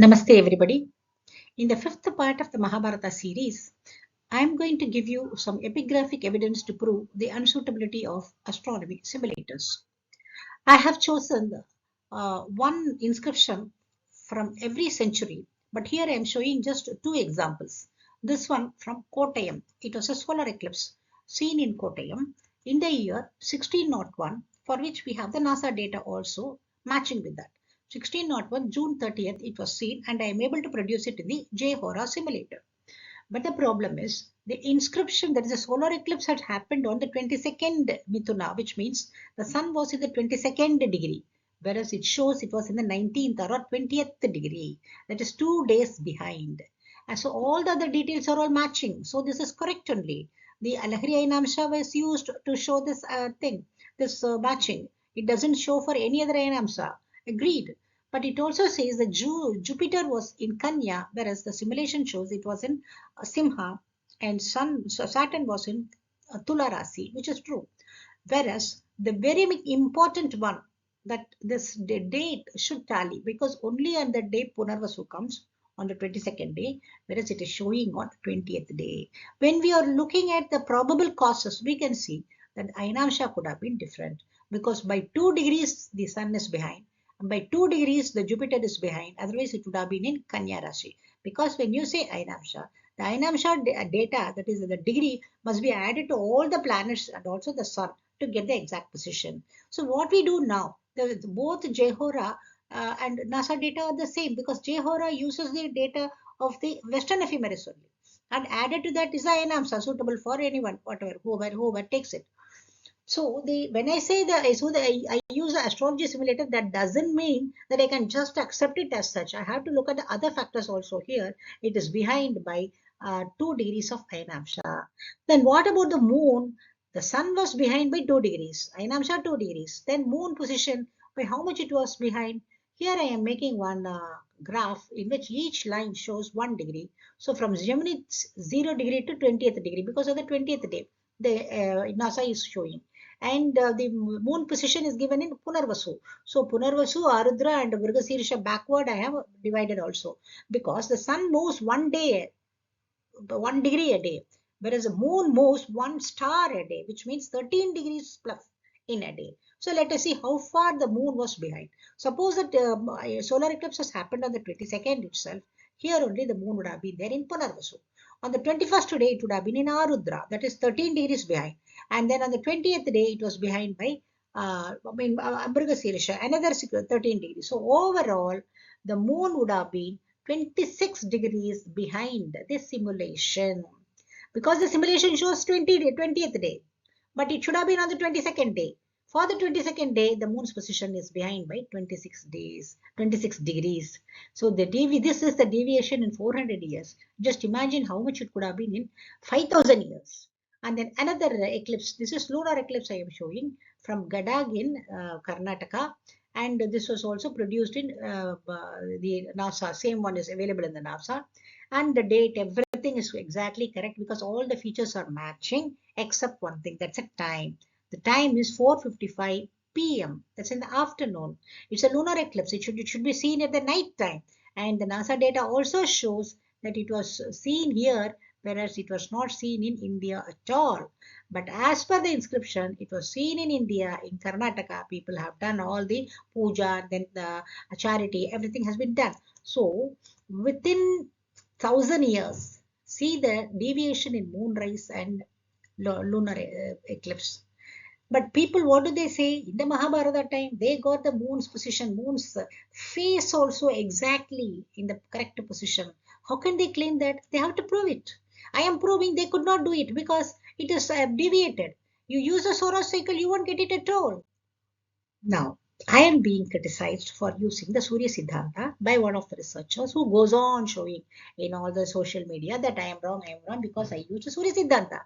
Namaste everybody. In the fifth part of the Mahabharata series, I am going to give you some epigraphic evidence to prove the unsuitability of astronomy simulators. I have chosen one inscription from every century, but here I am showing just two examples. This one from Kottayam. It was a solar eclipse seen in Kottayam in the year 1601, for which we have the NASA data also matching with that. 1601, June 30th, it was seen, and I am able to produce it in the J-Hora simulator. But the problem is the inscription, that is a solar eclipse, had happened on the 22nd Mithuna, which means the sun was in the 22nd degree, whereas it shows it was in the 19th or 20th degree. That is 2 days behind. And so all the other details are all matching. So this is correct only. The Alahri Ayanamsa was used to show this this matching. It doesn't show for any other Ayanamsa. Agreed. But it also says that Jupiter was in Kanya, whereas the simulation shows it was in Simha, and Saturn was in Tula Rasi, which is true. Whereas the very important one, that this date should tally, because only on the day Punarvasu comes, on the 22nd day, whereas it is showing on the 20th day. When we are looking at the probable causes, we can see that Ayanamsa could have been different, because by 2 degrees the sun is behind, and by 2 degrees the Jupiter is behind. Otherwise it would have been in Kanya Rashi. Because when you say Ayanamsa, the Ayanamsa data, that is the degree, must be added to all the planets and also the sun to get the exact position. So what we do now, both J-Hora and NASA data are the same, because J-Hora uses the data of the Western ephemeris only. And added to that is the Ayanamsa, suitable for anyone, whatever, whoever takes it. So when I say I use the astrology simulator, that doesn't mean that I can just accept it as such. I have to look at the other factors also here. It is behind by 2 degrees of Ayanamsa. Then what about the moon? The sun was behind by 2 degrees. Ayanamsa 2 degrees. Then moon position, by how much it was behind? Here I am making one graph in which each line shows 1 degree. So from Gemini 0 degree to 20th degree, because of the 20th day, the NASA is showing. And the moon position is given in Punarvasu. So Punarvasu, Arudra and Virgasirisha backward I have divided also, because the sun moves 1 day, 1 degree a day, whereas the moon moves 1 star a day, which means 13 degrees plus in a day. So let us see how far the moon was behind. Suppose that solar eclipse has happened on the 22nd itself. Here only the moon would have been there in Punarvasu. On the 21st day, it would have been in Arudra, that is 13 degrees behind. And then on the 20th day, it was behind by Mrigasirisha, another 13 degrees. So overall, the moon would have been 26 degrees behind the simulation, because the simulation shows 20th day, but it should have been on the 22nd day. For the 22nd day, the moon's position is behind by 26 degrees. So this is the deviation in 400 years. Just imagine how much it could have been in 5,000 years. And then another eclipse. This is lunar eclipse I am showing from Gadag in Karnataka. And this was also produced in the NASA. Same one is available in the NASA. And the date, everything is exactly correct, because all the features are matching except one thing. That's a time. The time is 4:55 p.m. That's in the afternoon. It's a lunar eclipse. It should be seen at the night time. And the NASA data also shows that it was seen here, whereas it was not seen in India at all. But as per the inscription, it was seen in India, in Karnataka. People have done all the puja, then the charity, everything has been done. So within 1,000 years, see the deviation in moonrise and lunar eclipse. But people, what do they say? In the Mahabharata time, they got the moon's position, moon's face also exactly in the correct position. How can they claim that? They have to prove it. I am proving they could not do it, because it is deviated. You use a solar cycle, you won't get it at all. Now, I am being criticized for using the Surya Siddhanta by one of the researchers, who goes on showing in all the social media that I am wrong, because I used the Surya Siddhanta.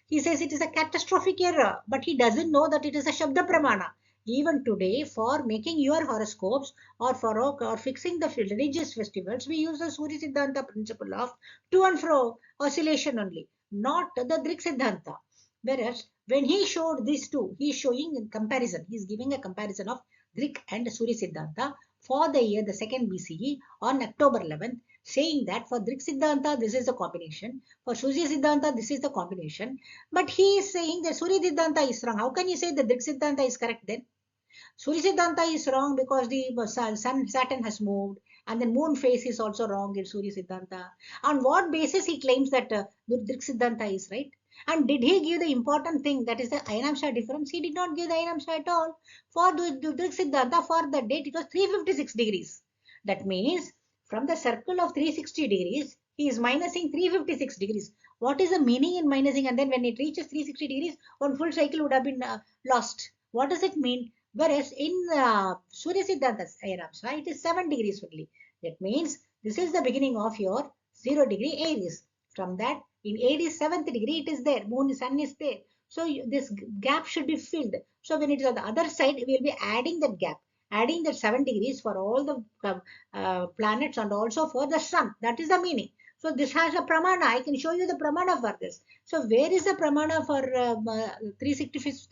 He says it is a catastrophic error, but he doesn't know that it is a Shabda Pramana. Even today, for making your horoscopes or fixing the religious festivals, we use the Surya Siddhanta principle of to and fro oscillation only, not the Drik Siddhanta. Whereas when he showed these two, he is showing in comparison. He is giving a comparison of Drik and Surya Siddhanta for the year, the second BCE, on October 11th, saying that for Drik Siddhanta, this is the combination. For Surya Siddhanta, this is the combination. But he is saying that Surya Siddhanta is wrong. How can you say that Drik Siddhanta is correct then? Surya Siddhanta is wrong because the sun, Saturn has moved, and the moon phase is also wrong in Surya Siddhanta. On what basis he claims that Drik Siddhanta is right? And did he give the important thing, that is the Ayanamsa difference? He did not give the Ayanamsa at all. For the Drik Siddhanta, for the date, it was 356 degrees. That means from the circle of 360 degrees, he is minusing 356 degrees. What is the meaning in minusing? And then when it reaches 360 degrees, one full cycle would have been lost. What does it mean? Whereas in Surya Siddhanta's Ayanamsa, it is 7 degrees only. That means this is the beginning of your 0 degree Aries. From that, in Aries 7th degree, it is there. Moon, sun is there. So this gap should be filled. So when it is on the other side, we will be adding that gap. Adding that 7 degrees for all the planets and also for the sun. That is the meaning. So this has a pramana. I can show you the pramana for this. So where is the pramana for 356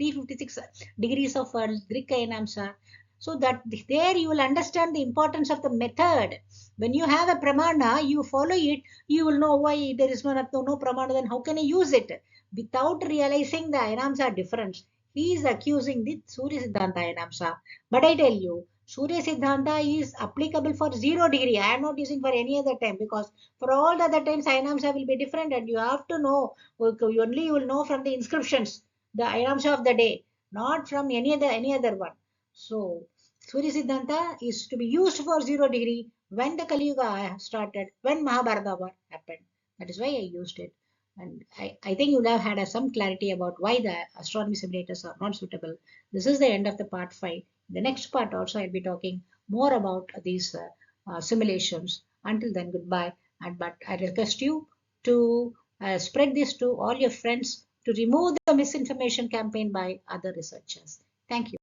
degrees of Drik Ayanamsa? So that there you will understand the importance of the method. When you have a pramana, you follow it, you will know why there is no pramana, then how can I use it? Without realizing the Ayanamsa difference, he is accusing the Surya Siddhanta Ayanamsa. But I tell you, Surya Siddhanta is applicable for 0 degree. I am not using for any other time, because for all the other times Ayanamsa will be different, and you have to know, only you will know from the inscriptions, the Ayanamsa of the day, not from any other one. So Surya Siddhanta is to be used for 0 degree when the Kali Yuga started, when Mahabharata war happened. That is why I used it. And I think you will have had some clarity about why the astronomy simulators are not suitable. This is the end of the part 5. The next part also I'll be talking more about these simulations. Until then, goodbye. But I request you to spread this to all your friends to remove the misinformation campaign by other researchers. Thank you.